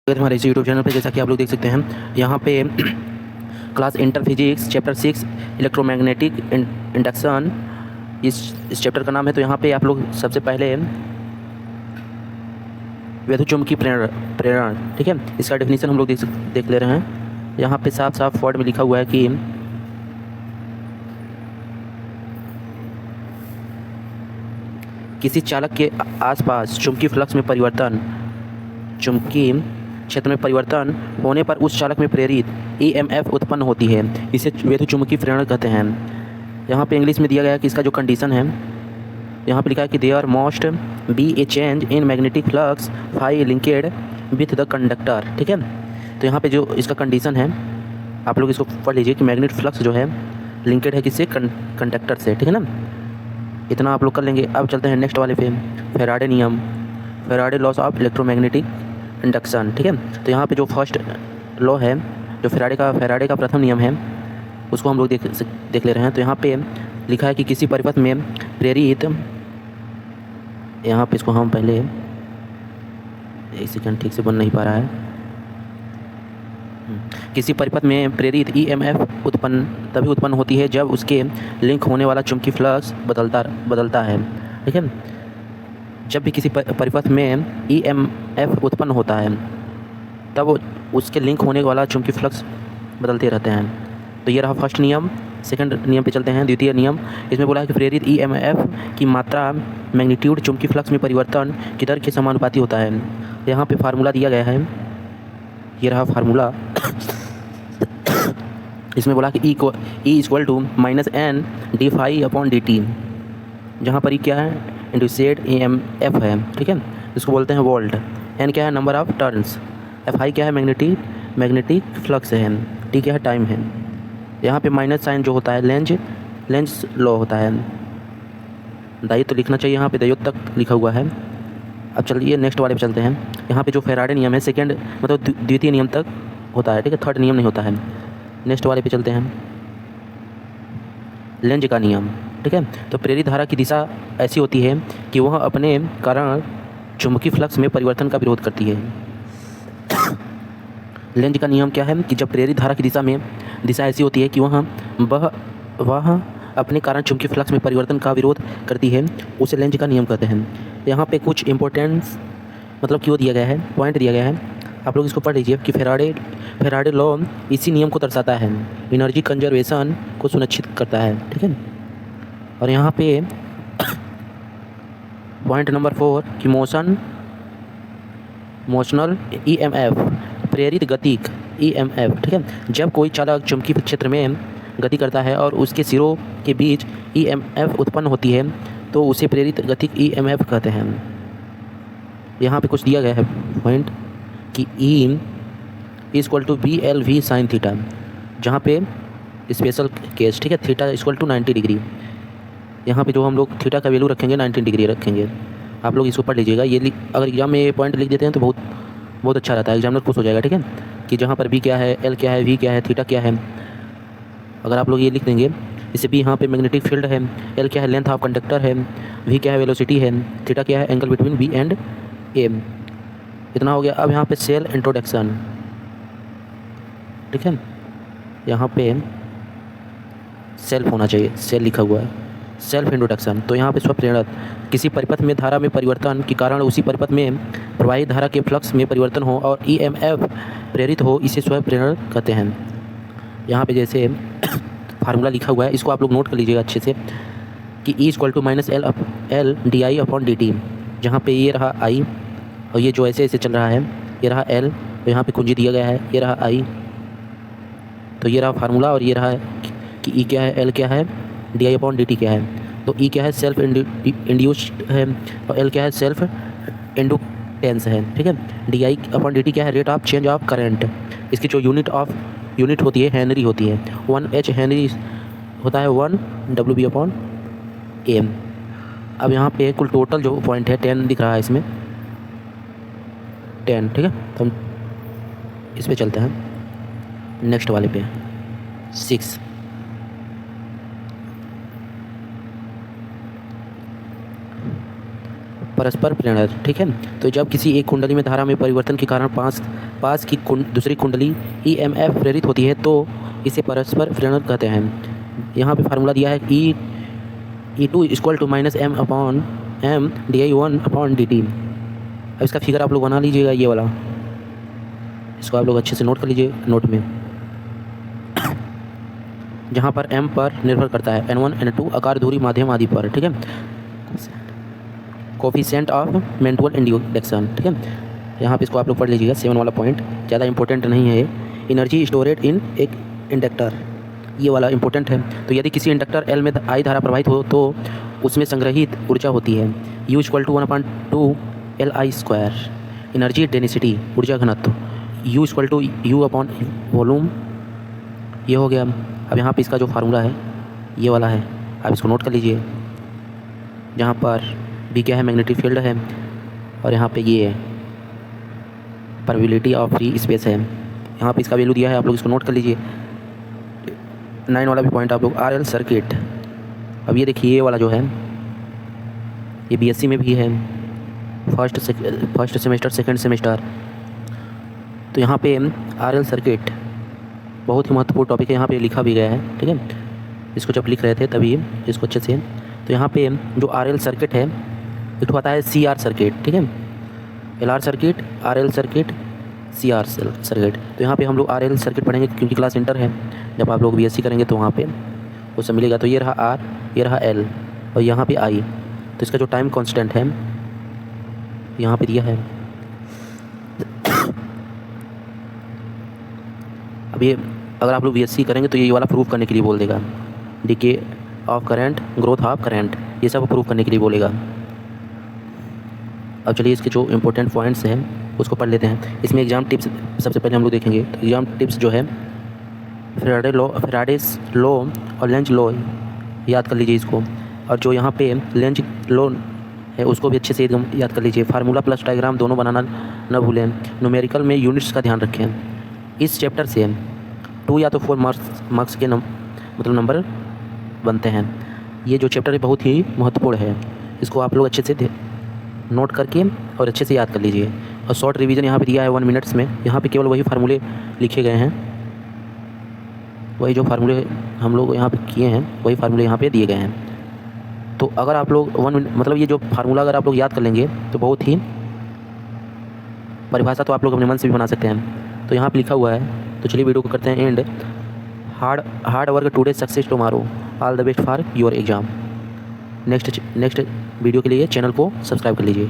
अगर हमारे इस यूट्यूब चैनल पे जैसा कि आप लोग देख सकते हैं यहाँ पे class inter physics chapter 6 electromagnetic induction इस चैप्टर का नाम है। तो यहाँ पे आप लोग सबसे पहले विद्युतचुम्बकीय प्रेरण ठीक है, इसका डेफिनेशन हम लोग देख ले रहे हैं। यहाँ पे साफ साफ वर्ड में लिखा हुआ है कि किसी चालक के आसपास चुंबकीय फ्लक्स में परिवर्तन, चुंबकीय क्षेत्र में परिवर्तन होने पर उस चालक में प्रेरित ईएमएफ उत्पन्न होती है। इसे विद्युतचुम्बकीय प्रेरण कहते हैं। यहाँ पे इंग्लिश में दिया गया है कि इसका जो कंडीशन है, यहाँ पे लिखा है कि there must be a change in magnetic flux phi linked with the conductor. ठीक है, तो यहाँ पे जो इसका कंडीशन है आप लोग इसको पढ़ लीजिए कि मैग्नेटिक फ्लक्स जो है लिंकेड है किससे, कंडक्टर से। ठीक है ना, इतना आप लोग कर लेंगे। अब चलते हैं नेक्स्ट वाले पे, फेराडे नियम, Faraday loss of electromagnetic induction. ठीक है, तो यहाँ पे जो फर्स्ट लॉ है, जो फेराडे का प्रथम नियम है, उसको हम लोग देख ले रहे हैं। तो यहाँ पे लिखा है कि किसी परिपथ में प्रेरित, यहाँ पे इसको हम पहले एक सेकंड, ठीक से बन नहीं पा रहा है। किसी परिपथ में प्रेरित ईएमएफ तभी उत्पन्न होती है जब उसके लिंक होने वाला चुंबकीय फ्लक्स बदलता है। ठीक है, जब भी किसी परिपथ में ईएमएफ उत्पन्न होता है तब उसके लिंक होने वाला चुंबकीय फ्लक्स बदलते रहते हैं। तो ये रहा फर्स्ट नियम। सेकंड नियम पे चलते हैं, द्वितीय नियम। इसमें बोला है कि प्रेरित ईएमएफ की मात्रा मैग्नीट्यूड चुंबकीय फ्लक्स में परिवर्तन की दर के समानुपाती होता है। यहाँ पे फार्मूला दिया गया है, ये रहा फार्मूला। इसमें बोला कि E equal to minus N D phi upon D T, जहाँ पर ई क्या है, इंड्यूसेड ईएमएफ है। ठीक है, इसको बोलते हैं वोल्ट। एन क्या है, number of turns. F I क्या है, मैग्नेटिक फ्लक्स है। टी क्या है, टाइम है। यहाँ पे माइनस साइन जो होता है लेंज लॉ होता है। दायित्व तो लिखना चाहिए, यहाँ पे दायित्व तक लिखा हुआ है। अब चलिए नेक्स्ट वाले पे चलते हैं। यहाँ पे जो फेराडे नियम है सेकेंड मतलब द्वितीय नियम तक होता है। ठीक है, थर्ड नियम नहीं होता है। नेक्स्ट वाले पे चलते हैं, लेंज का नियम। ठीक है, तो प्रेरित धारा की दिशा ऐसी होती है कि वह अपने कारण चुंबकीय फ्लक्स में परिवर्तन का विरोध करती है। लेंज का नियम क्या है कि जब प्रेरित धारा की दिशा ऐसी होती है कि वह अपने कारण चुंबकीय फ्लक्स में परिवर्तन का विरोध करती है, उसे लेंज का नियम कहते हैं। यहाँ पे कुछ इंपॉर्टेंस मतलब क्यों दिया गया है, पॉइंट दिया गया है, आप लोग इसको पढ़ लीजिए कि फेराडे लॉ इसी नियम को दर्शाता है, एनर्जी कंजर्वेशन को सुनिश्चित करता है। ठीक है, और यहाँ पे पॉइंट नंबर 4 कि मोशनल ईएमएफ, प्रेरित गतिक ईएमएफ। ठीक है, जब कोई चालक चुंबकीय क्षेत्र में गति करता है और उसके सिरों के बीच ईएमएफ उत्पन्न होती है तो उसे प्रेरित गतिक ईएमएफ कहते हैं। यहाँ पे कुछ दिया गया है पॉइंट कि E equal to B L V sine theta, जहाँ पे स्पेशल केस। ठीक है, थीटा इक्वल टू 90 डिग्री। यहाँ पे जो हम लोग थीटा का वैल्यू रखेंगे 90 डिग्री रखेंगे। आप लोग इसको पढ़ लीजिएगा। ये अगर एग्जाम में ये पॉइंट लिख देते हैं तो बहुत अच्छा रहता है, एग्जामिनर खुश हो जाएगा। ठीक है, कि जहाँ पर बी क्या है, एल क्या है, वी क्या है, थीटा क्या है, अगर आप लोग ये लिख देंगे। जैसे बी यहाँ पे मैग्नेटिक फील्ड है, एल क्या है, लेंथ ऑफ कंडक्टर है, वी क्या है, वेलोसिटी है, थीटा क्या है, एंगल बिटवीन बी एंड ए। इतना हो गया। अब यहाँ पे सेल इंट्रोडक्शन। ठीक है, यहाँ पे सेल्फ होना चाहिए, सेल लिखा हुआ है, सेल्फ इंट्रोडक्शन। तो यहाँ पे स्वप्रेरक, किसी परिपथ में धारा में परिवर्तन के कारण उसी परिपथ में प्रवाहित धारा के फ्लक्स में परिवर्तन हो और ईएमएफ प्रेरित हो, इसे स्वप्रेरक कहते हैं। यहाँ पे जैसे फार्मूला लिखा हुआ है, इसको आप लोग नोट कर लीजिएगा अच्छे से कि E equal to minus L D I upon D T, जहाँ पे ये रहा आई और ये जो ऐसे चल रहा है ये रहा एल, तो यहाँ पे कुंजी दिया गया है, ये रहा आई, तो ये रहा फार्मूला, और ये रहा कि ई क्या है, एल क्या है, D I upon D T क्या है। तो ई क्या है, सेल्फ इंड्यूस्ड है, और एल क्या है, सेल्फ इंडक्टेंस है। ठीक है, D I upon D T क्या है, rate of change of current. इसकी जो यूनिट होती है हेनरी होती है, 1 हेनरी होता है 1 डब्ल्यू बी अपॉन एम। अब यहाँ पे कुल टोटल जो पॉइंट है 10 दिख रहा है इसमें, 10। ठीक है, तो हम इस पे चलते हैं नेक्स्ट वाले पे, 6। परस्पर प्रेरणा, ठीक है। तो जब किसी एक कुंडली में धारा में परिवर्तन के कारण पास की दूसरी कुंडली EMF प्रेरित होती है तो इसे परस्पर प्रेरणा कहते हैं। यहाँ पे फार्मूला दिया है E2 equal to -m/m di1/dt। अब इसका फिगर आप लोग बना लीजिएगा, ये वाला, इसको आप लोग अच्छे से नोट कर लीजिए नोट में, जहाँ पर m पर निर्भर करता है n1 n2 आकार, दूरी, माध्यम आदि पर, ठीक है। कोफिशिएंट ऑफ मैंटुअल इंडक्शन, ठीक है। यहाँ पे इसको आप लोग पढ़ लीजिएगा, 7 वाला पॉइंट, ज़्यादा इंपॉर्टेंट नहीं है ये। एनर्जी स्टोरेड इन एक इंडक्टर, ये वाला इंपॉर्टेंट है। तो यदि किसी इंडक्टर L में I धारा प्रवाहित हो तो उसमें संग्रहित ऊर्जा होती है U = 1/2 Li²। एनर्जी डेंसिटी, ऊर्जा घनत्व, U = U/वॉल्यूम, ये हो गया। अब यहाँ पे इसका जो फार्मूला है ये वाला है, आप इसको नोट कर लीजिए, जहाँ पर B क्या है, मैग्नेटिक फील्ड है, और यहाँ पे ये परमिबिलिटी ऑफ फ्री स्पेस है। यहाँ पे इसका वैल्यू दिया है, आप लोग इसको नोट कर लीजिए। 9 वाला भी पॉइंट आप लोग, RL सर्किट। अब ये देखिए, ये वाला जो है ये BSc में भी है, फर्स्ट सेमेस्टर, सेकंड सेमेस्टर। तो यहाँ पे RL सर्किट बहुत ही महत्वपूर्ण टॉपिक है, यहाँ पे लिखा भी गया है, ठीक है। इसको जब लिख रहे थे तभी इसको अच्छे से, तो यहाँ पे जो RL सर्किट है एक तो आता है CR सर्किट, ठीक है, LR circuit, RL circuit, CR circuit. तो यहाँ पे हम लोग RL सर्किट पढ़ेंगे क्योंकि क्लास इंटर है, जब आप लोग BSc करेंगे तो वहाँ पे वो सब मिलेगा। तो ये रहा R, ये रहा L, और यहाँ पे I। तो इसका जो टाइम कांस्टेंट है यहाँ पे दिया है। अब ये अगर आप लोग BSc करेंगे तो ये वाला प्रूफ करने के लिए बोल देगा, DK of current, growth of current, ये सब प्रूफ करने के लिए बोलेगा। अब चलिए इसके जो इम्पोर्टेंट पॉइंट्स हैं उसको पढ़ लेते हैं। इसमें एग्जाम टिप्स सबसे पहले हम लोग देखेंगे। तो एग्जाम टिप्स जो है फैराडेस लॉ और लेंज लॉ याद कर लीजिए इसको, और जो यहाँ पे लेंज लॉ है उसको भी अच्छे से एकदम याद कर लीजिए। फार्मूला प्लस डायग्राम दोनों बनाना न भूलें। न्यूमेरिकल में यूनिट्स का ध्यान रखें। इस चैप्टर से 2 या तो 4 मार्क्स के मतलब नंबर बनते हैं। ये जो चैप्टर है बहुत ही महत्वपूर्ण है, इसको आप लोग अच्छे से नोट करके और अच्छे से याद कर लीजिए। और शॉर्ट रिवीजन यहाँ पे दिया है 1 मिनट्स में। यहाँ पे केवल वही फार्मूले लिखे गए हैं, वही जो फार्मूले हम लोग यहाँ पे किए हैं वही फार्मूले यहाँ पे दिए गए हैं। तो अगर आप लोग 1 मिनट मतलब ये जो फार्मूला अगर आप लोग याद कर लेंगे तो बहुत ही, परिभाषा तो आप लोग अपने मन से भी बना सकते हैं। तो यहाँ पे लिखा हुआ है। तो चलिए वीडियो को करते हैं and. Hard work today, success tomorrow, all the best for your exam. Next video के लिए चैनल को सब्सक्राइब कर लीजिए।